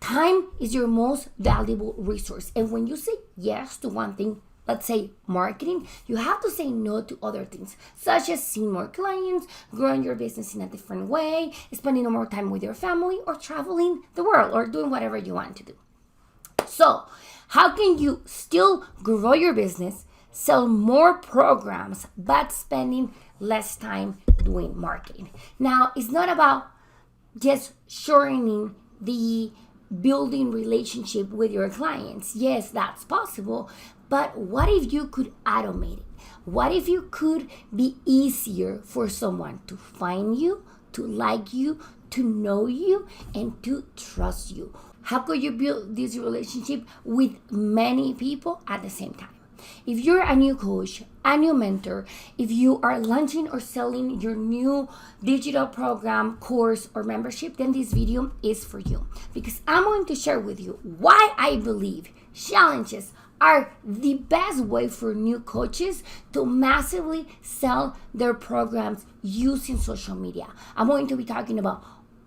Time is your most valuable resource. And when you say yes to one thing, let's say marketing, you have to say no to other things, such as seeing more clients, growing your business in a different way, spending more time with your family, or traveling the world, or doing whatever you want to do. So, how can you still grow your business, sell more programs, but spending less time doing marketing? Now, it's not about just shortening the building relationship with your clients. Yes, that's possible, but what if you could automate it? What if you could be easier for someone to find you, to like you, to know you, and to trust you? How could you build this relationship with many people at the same time? If you're a new coach, a new mentor, if you are launching or selling your new digital program, course, or membership, then this video is for you. Because I'm going to share with you why I believe challenges are the best way for new coaches to massively sell their programs using social media. I'm going to be talking about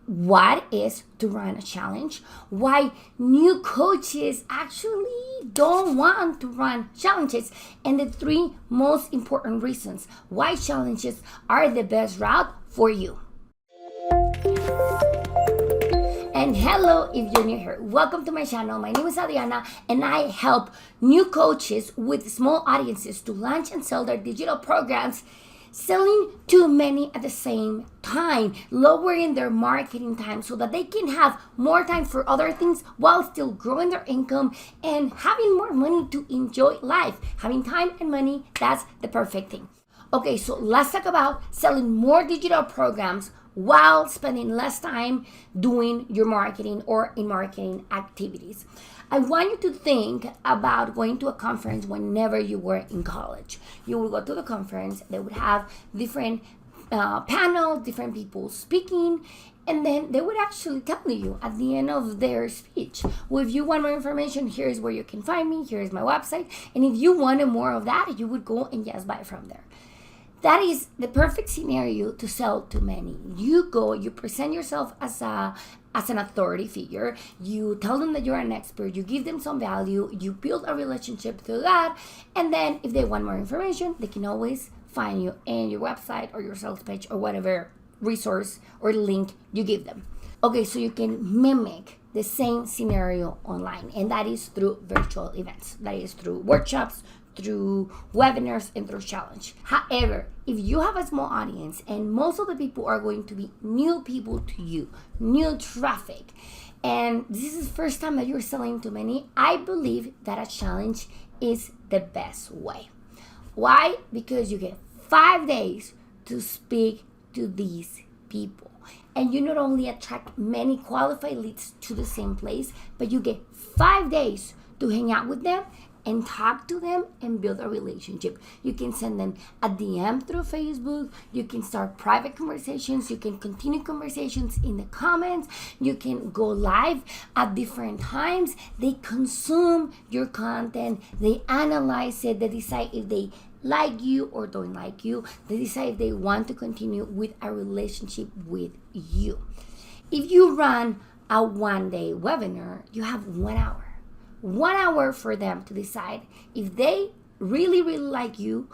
what is to run a challenge, why new coaches actually don't want to run challenges, and the 3 most important reasons why challenges are the best route for you. And hello, if you're new here, welcome to my channel. My name is Adriana, and I help new coaches with small audiences to launch and sell their digital programs, selling too many at the same time, lowering their marketing time so that they can have more time for other things while still growing their income and having more money to enjoy life. Having time and money, that's the perfect thing. Okay, so let's talk about selling more digital programs while spending less time doing your marketing or in marketing activities. I want you to think about going to a conference whenever you were in college. You would go to the conference, they would have different panels, different people speaking, and then they would actually tell you at the end of their speech, well, if you want more information, here's where you can find me, here's my website, and if you wanted more of that, you would go and just buy from there. That is the perfect scenario to sell to many. You go, you present yourself as an authority figure, you tell them that you're an expert, you give them some value, you build a relationship through that, and then if they want more information, they can always find you in your website or your sales page or whatever resource or link you give them. Okay, so you can mimic the same scenario online, and that is through virtual events. That is through workshops, through webinars, and through challenge. However, if you have a small audience and most of the people are going to be new people to you, new traffic, and this is the first time that you're selling to many, I believe that a challenge is the best way. Why? Because you get 5 days to speak to these people. And you not only attract many qualified leads to the same place, but you get 5 days to hang out with them and talk to them and build a relationship. You can send them a DM through Facebook. You can start private conversations. You can continue conversations in the comments. You can go live at different times. They consume your content. They analyze it. They decide if they like you or don't like you. They decide if they want to continue with a relationship with you. If you run a 1-day webinar, you have 1 hour. 1 hour for them to decide if they really, really like you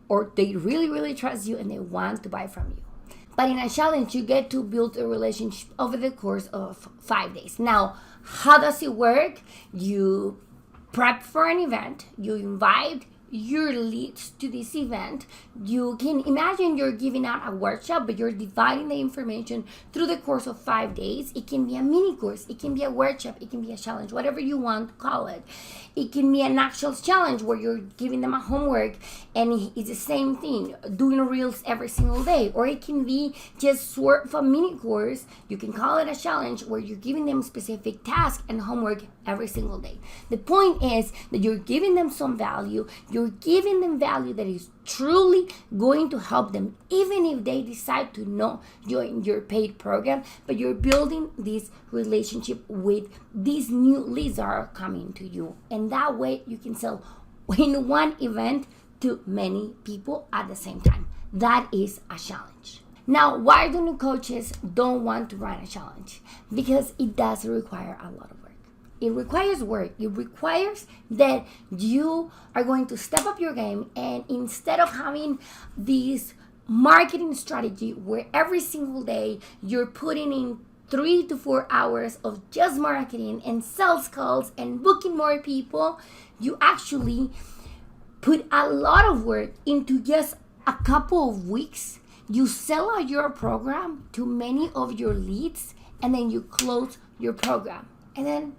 or they really, really trust you and they want to buy from you. But in a challenge, you get to build a relationship over the course of 5 days. Now, how does it work? You prep for an event, you invite your leads to this event. You can imagine you're giving out a workshop, but you're dividing the information through the course of 5 days. It can be a mini course, it can be a workshop, it can be a challenge, whatever you want to call it. It can be an actual challenge where you're giving them a homework and it's the same thing, doing reels every single day. Or it can be just sort of a mini course. You can call it a challenge where you're giving them specific tasks and homework every single day. The point is that you're giving them some value. You're giving them value that is truly going to help them, even if they decide to not join your paid program. But you're building this relationship with these new leads that are coming to you, and that way you can sell in one event to many people at the same time. That is a challenge. Now, why do new coaches don't want to run a challenge? Because it does require a lot of work. it requires work. It requires that you are going to step up your game, and instead of having this marketing strategy where every single day you're putting in 3 to 4 hours of just marketing and sales calls and booking more people, you actually put a lot of work into just a couple of weeks. You sell out your program to many of your leads, and then you close your program, and then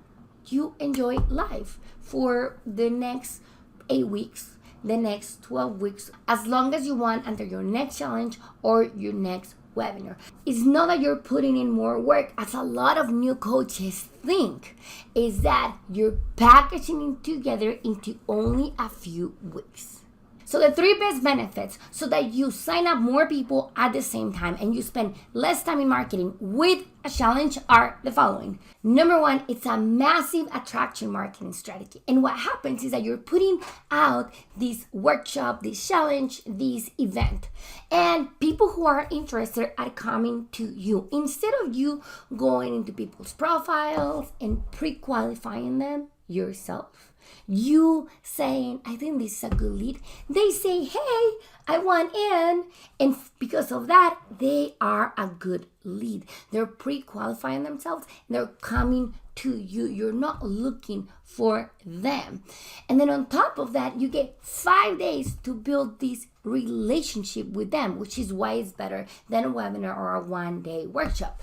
you enjoy life for the next 8 weeks, the next 12 weeks, as long as you want, until your next challenge or your next webinar. It's not that you're putting in more work, as a lot of new coaches think, is that you're packaging it together into only a few weeks. So the 3 best benefits so that you sign up more people at the same time and you spend less time in marketing with a challenge are the following. Number 1, it's a massive attraction marketing strategy. And what happens is that you're putting out this workshop, this challenge, this event, and people who are interested are coming to you. Instead of you going into people's profiles and pre-qualifying them yourself, you saying, I think this is a good lead. They say, hey, I want in. And because of that, they are a good lead. They're pre-qualifying themselves and they're coming to you. You're not looking for them. And then on top of that, you get 5 days to build this relationship with them, which is why it's better than a webinar or a 1-day workshop.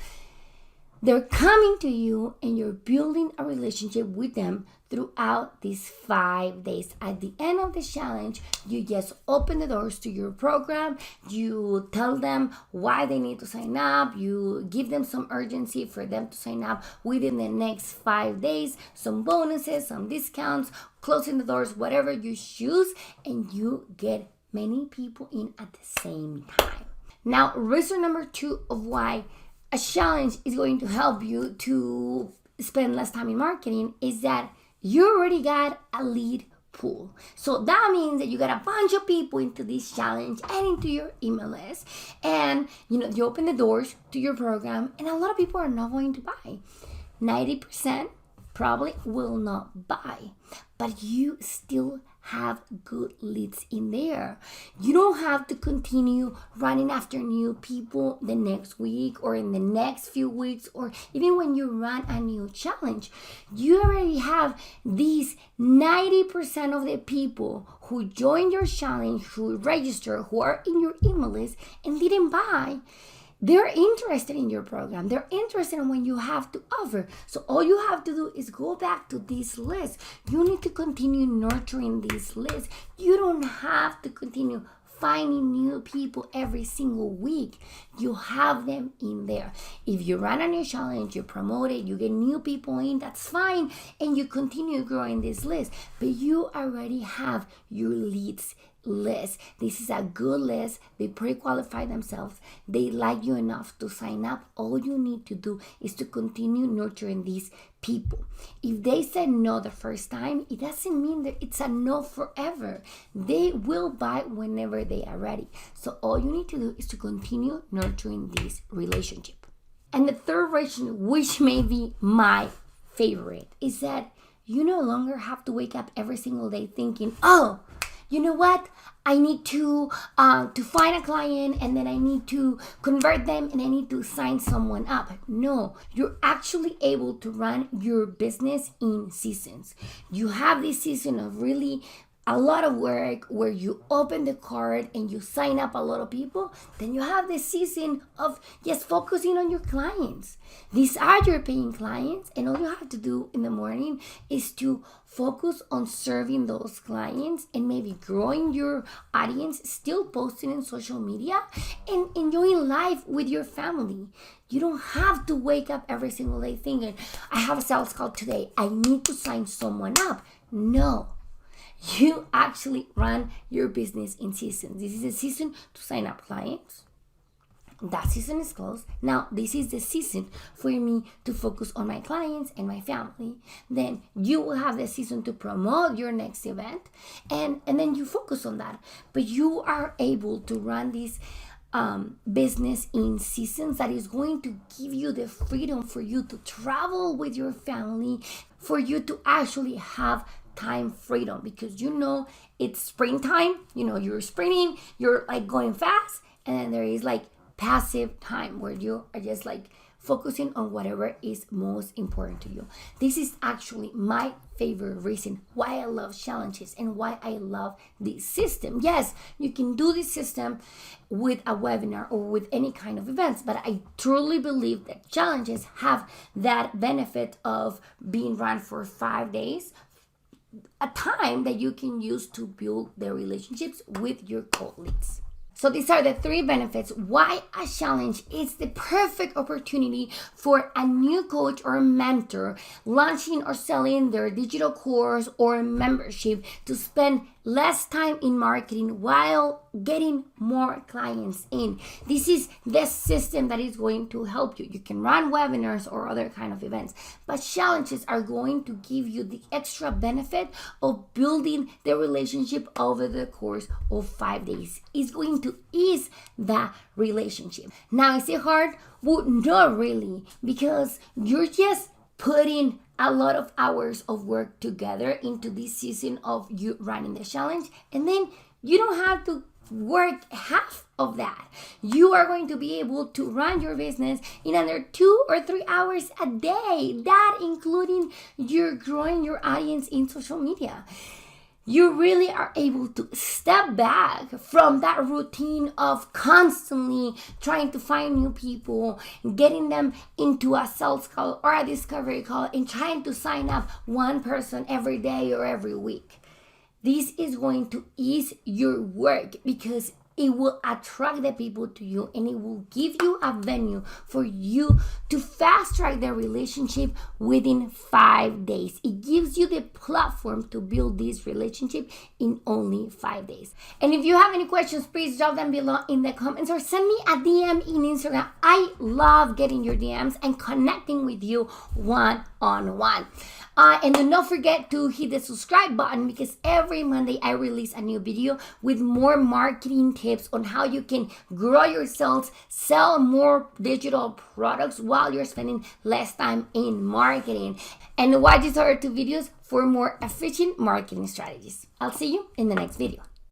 They're coming to you and you're building a relationship with them throughout these 5 days. At the end of the challenge, you just open the doors to your program. You tell them why they need to sign up. You give them some urgency for them to sign up within the next 5 days, some bonuses, some discounts, closing the doors, whatever you choose, and you get many people in at the same time. Now, reason number 2 of why a challenge is going to help you to spend less time in marketing is that you already got a lead pool. So that means that you got a bunch of people into this challenge and into your email list. And you open the doors to your program, and a lot of people are not going to buy. 90% probably will not buy, but you still have good leads in there. You don't have to continue running after new people the next week or in the next few weeks, or even when you run a new challenge. You already have these 90% of the people who joined your challenge, who register, who are in your email list and didn't buy. They're interested in your program. They're interested in what you have to offer. So all you have to do is go back to this list. You need to continue nurturing this list. You don't have to continue finding new people every single week. You have them in there. If you run a new challenge, you promote it, you get new people in, that's fine, and you continue growing this list. But you already have your leads list. This is a good list. They pre-qualify themselves. They like you enough to sign up. All you need to do is to continue nurturing these people. If they said no the first time, it doesn't mean that it's a no forever. They will buy whenever they are ready. So all you need to do is to continue nurturing this relationship. And the third reason, which may be my favorite, is that you no longer have to wake up every single day thinking, oh, you know what? I need to find a client, and then I need to convert them, and I need to sign someone up. No, you're actually able to run your business in seasons. You have this season of really a lot of work where you open the card and you sign up a lot of people. Then you have this season of just focusing on your clients. These are your paying clients, and all you have to do in the morning is to focus on serving those clients and maybe growing your audience, still posting in social media and enjoying life with your family. You don't have to wake up every single day thinking, I have a sales call today, I need to sign someone up. No. You actually run your business in seasons. This is a season to sign up clients. That season is closed. Now, this is the season for me to focus on my clients and my family. Then you will have the season to promote your next event, and then you focus on that. But you are able to run this business in seasons that is going to give you the freedom for you to travel with your family, for you to actually have time freedom, because it's springtime, you're sprinting, you're like going fast, and then there is like passive time where you are just like focusing on whatever is most important to you. This is actually my favorite reason why I love challenges and why I love this system. Yes, you can do this system with a webinar or with any kind of events, but I truly believe that challenges have that benefit of being run for 5 days, a time that you can use to build the relationships with your colleagues. So these are the 3 benefits why a challenge is the perfect opportunity for a new coach or mentor launching or selling their digital course or membership to spend less time in marketing while getting more clients in. This is the system that is going to help you. You can run webinars or other kind of events, but challenges are going to give you the extra benefit of building the relationship over the course of 5 days. It's going to ease that relationship. Now, is it hard? Well, not really, because you're just putting a lot of hours of work together into this season of you running the challenge, and then you don't have to work half of that. You are going to be able to run your business in under 2 or 3 hours a day, that including you're growing your audience in social media. You really are able to step back from that routine of constantly trying to find new people, getting them into a sales call or a discovery call, and trying to sign up one person every day or every week. This is going to ease your work because it will attract the people to you, and it will give you a venue for you to fast track the relationship within 5 days. It gives you the platform to build this relationship in only 5 days. And if you have any questions, please drop them below in the comments or send me a DM in Instagram. I love getting your DMs and connecting with you one-on-one. And do not forget to hit the subscribe button, because every Monday I release a new video with more marketing tips on how you can grow your sales, sell more digital products while you're spending less time in marketing. And watch these other 2 videos for more efficient marketing strategies. I'll see you in the next video.